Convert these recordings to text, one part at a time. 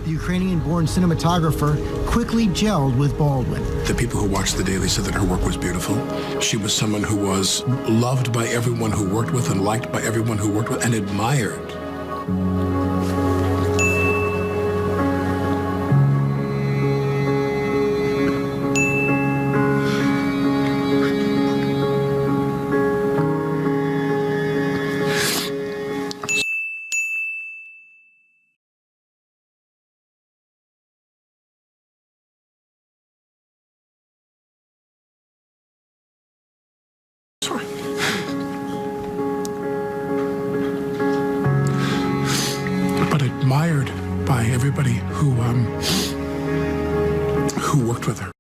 The Ukrainian-born cinematographer quickly gelled with Baldwin. The people who watched The Daily said that her work was beautiful. She was someone who was loved by everyone who worked with and liked by everyone who worked with and admired. But admired by everybody who worked with her.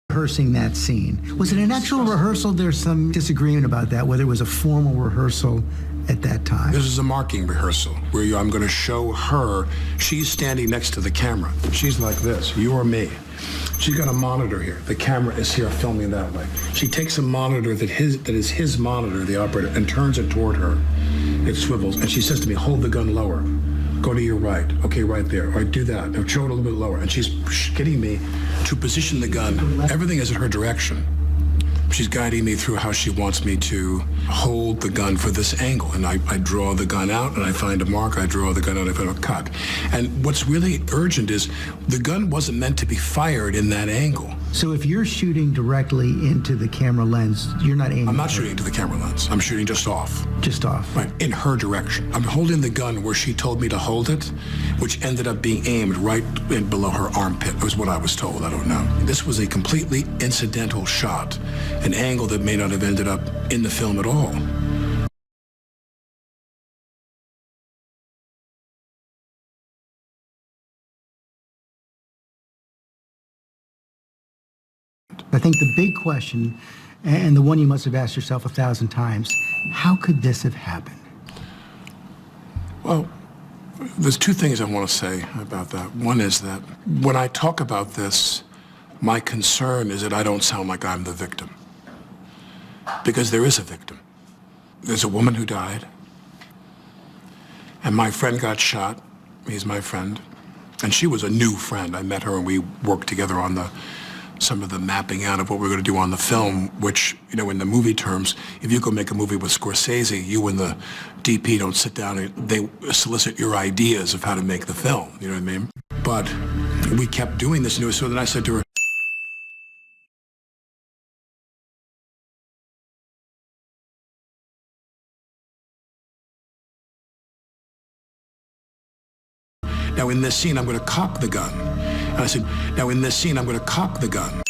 Rehearsing that scene. Was it an actual rehearsal? There's some disagreement about that, whether it was a formal rehearsal at that time. This is a marking rehearsal where I'm going to show her. She's standing next to the camera. She's like this, you or me. She's got a monitor here. The camera is here filming that way. She takes a monitor that is his monitor, the operator, and turns it toward her. It swivels, and she says to me, hold the gun lower. Go to your right. Okay, right there. All right, do that. Now show it a little bit lower. And she's getting me to position the gun. Everything is in her direction. She's guiding me through how she wants me to hold the gun for this angle. And I draw the gun out and I find a mark. I draw the gun out, I find a cut. And what's really urgent is the gun wasn't meant to be fired in that angle. So if you're shooting directly into the camera lens, you're not aiming? I'm not shooting into the camera lens. I'm shooting just off. Just off. Right, in her direction. I'm holding the gun where she told me to hold it, which ended up being aimed right in below her armpit. It was what I was told, I don't know. This was a completely incidental shot, an angle that may not have ended up in the film at all. I think the big question, and the one you must have asked yourself 1,000 times, how could this have happened? Well, there's two things I want to say about that. One is that when I talk about this, my concern is that I don't sound like I'm the victim. Because there is a victim. There's a woman who died, and my friend got shot. He's my friend. And she was a new friend. I met her and we worked together on some of the mapping out of what we're going to do on the film, which, you know, in the movie terms, if you go make a movie with Scorsese, you and the DP don't sit down and they solicit your ideas of how to make the film, you know what I mean? But we kept doing this, and so then I said to her, now in this scene, I'm going to cock the gun. And I said, now in this scene, I'm going to cock the gun.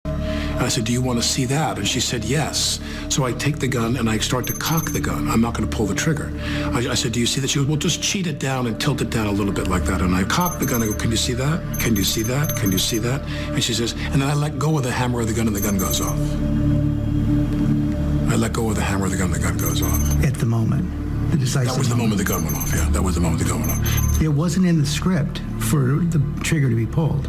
And I said, do you want to see that? And she said, yes. So I take the gun and I start to cock the gun. I'm not going to pull the trigger. I said, do you see that? She goes, well, just cheat it down and tilt it down a little bit like that. And I cock the gun. I go, can you see that? Can you see that? Can you see that? And she says, and then I let go of the hammer of the gun and the gun goes off. I let go of the hammer of the gun and the gun goes off. At the moment. The decisive That was the moment the gun went off, yeah. That was the moment the gun went off. It wasn't in the script for the trigger to be pulled.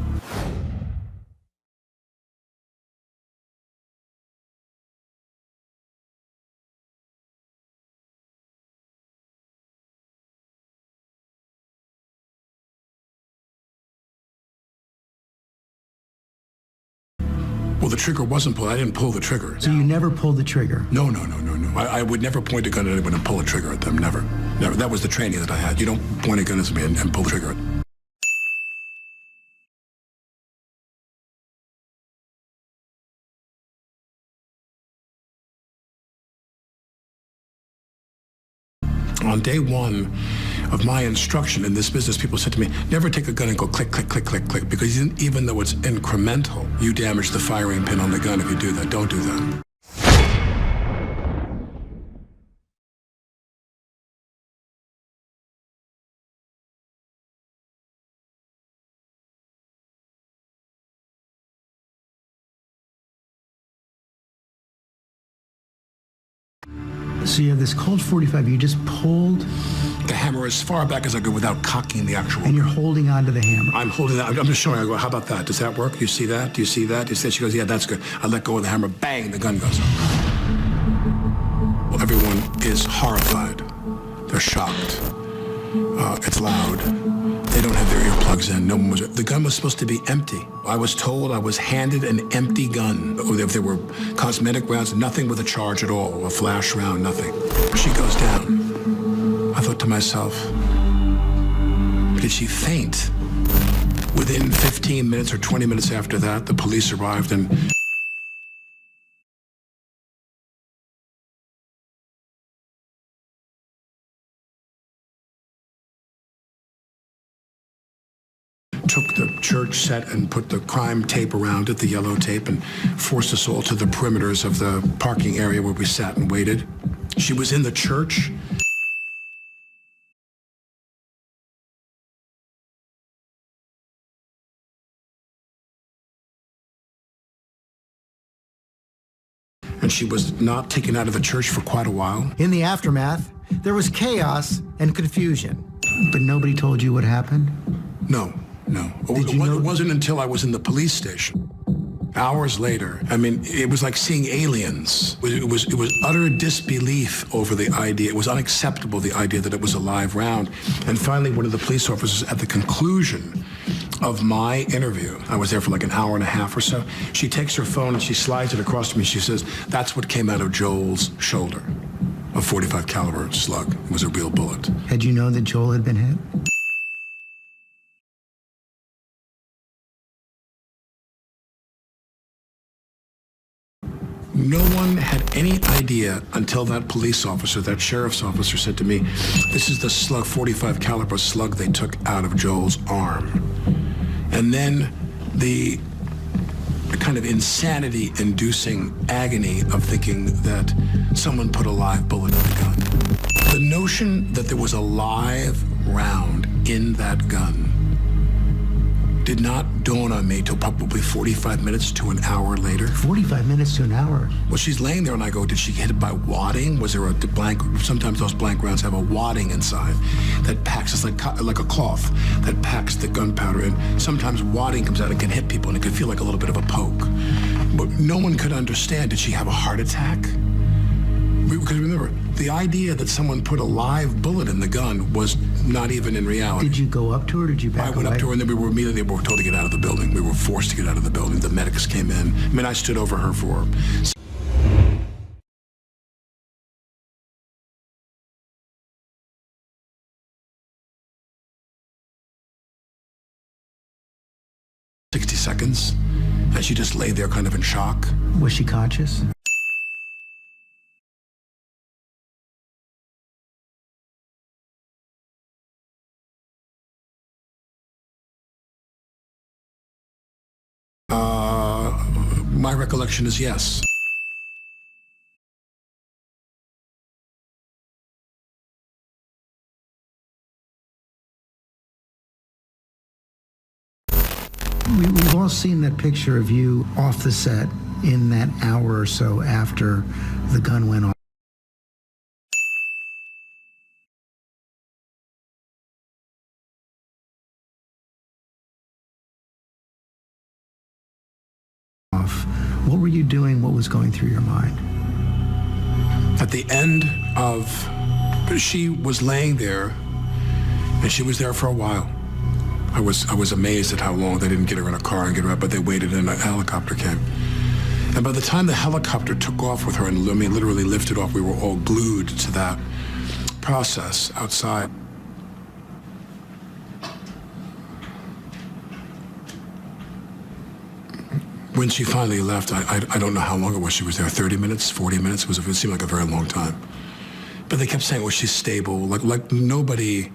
Well, the trigger wasn't pulled. I didn't pull the trigger. So you never pulled the trigger? No. I would never point a gun at anyone and pull a trigger at them. Never. Never. That was the training that I had. You don't point a gun at me and pull the trigger. On day one of my instruction in this business, people said to me, never take a gun and go click, click, click, click, click, because even though it's incremental, you damage the firing pin on the gun if you do that. Don't do that. So you have this Colt 45, you just pulled, The hammer as far back as I could without cocking the actual and you're gun. holding onto the hammer. I'm holding that. I'm just showing her. I go, how about that? Does that work? You see that? Do you see that? She goes, yeah, that's good. I let go of the hammer. Bang, the gun goes off. Well, everyone is horrified. They're shocked. It's loud. They don't have their earplugs in. No one was. The gun was supposed to be empty. I was told I was handed an empty gun. If there were cosmetic rounds, nothing with a charge at all, a flash round, nothing. She goes down. I thought to myself, did she faint? Within 15 minutes or 20 minutes after that, the police arrived and took the church set and put the crime tape around it, the yellow tape, and forced us all to the perimeters of the parking area where we sat and waited. She was in the church. And she was not taken out of the church for quite a while. In the aftermath, there was chaos and confusion. But nobody told you what happened? No. It wasn't until I was in the police station. Hours later, I mean, it was like seeing aliens. It was utter disbelief over the idea. It was unacceptable, the idea that it was a live round. And finally, one of the police officers, at the conclusion of my interview, I was there for like an hour and a half or so, she takes her phone and she slides it across to me. She says, that's what came out of Joel's shoulder, a 45 caliber slug. It was a real bullet. Had you known that Joel had been hit? No one had any idea until that police officer, that sheriff's officer, said to me, this is the slug, 45 caliber slug they took out of Joel's arm. And then the kind of insanity-inducing agony of thinking that someone put a live bullet in the gun. The notion that there was a live round in that gun did not dawn on me till probably 45 minutes to an hour later. 45 minutes to an hour. Well, she's laying there and I go, did she get hit by wadding? Was there a blank? Sometimes those blank rounds have a wadding inside that packs, it's like a cloth that packs the gunpowder in. Sometimes wadding comes out and can hit people and it can feel like a little bit of a poke. But no one could understand, did she have a heart attack? Because remember, the idea that someone put a live bullet in the gun was not even in reality. Did you go up to her or did you back away? I went up to her and then we were told to get out of the building. We were forced to get out of the building. The medics came in. I mean, I stood over her for 60 seconds, and she just lay there kind of in shock. Was she conscious? My recollection is yes. We've all seen that picture of you off the set in that hour or so after the gun went off. What were you doing? What was going through your mind? At the end of, she was laying there, and she was there for a while. I was amazed at how long they didn't get her in a car and get her out, but they waited and a helicopter came. And by the time the helicopter took off with her and literally lifted off, we were all glued to that process outside. When she finally left, I don't know how long it was she was there, 30 minutes, 40 minutes? It seemed like a very long time. But they kept saying, well, she's stable. Like nobody,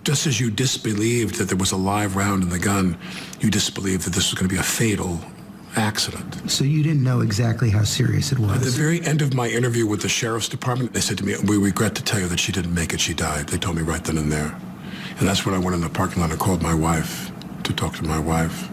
just as you disbelieved that there was a live round in the gun, you disbelieved that this was going to be a fatal accident. So you didn't know exactly how serious it was? At the very end of my interview with the sheriff's department, they said to me, we regret to tell you that she didn't make it, she died. They told me right then and there. And that's when I went in the parking lot and called my wife to talk to my wife.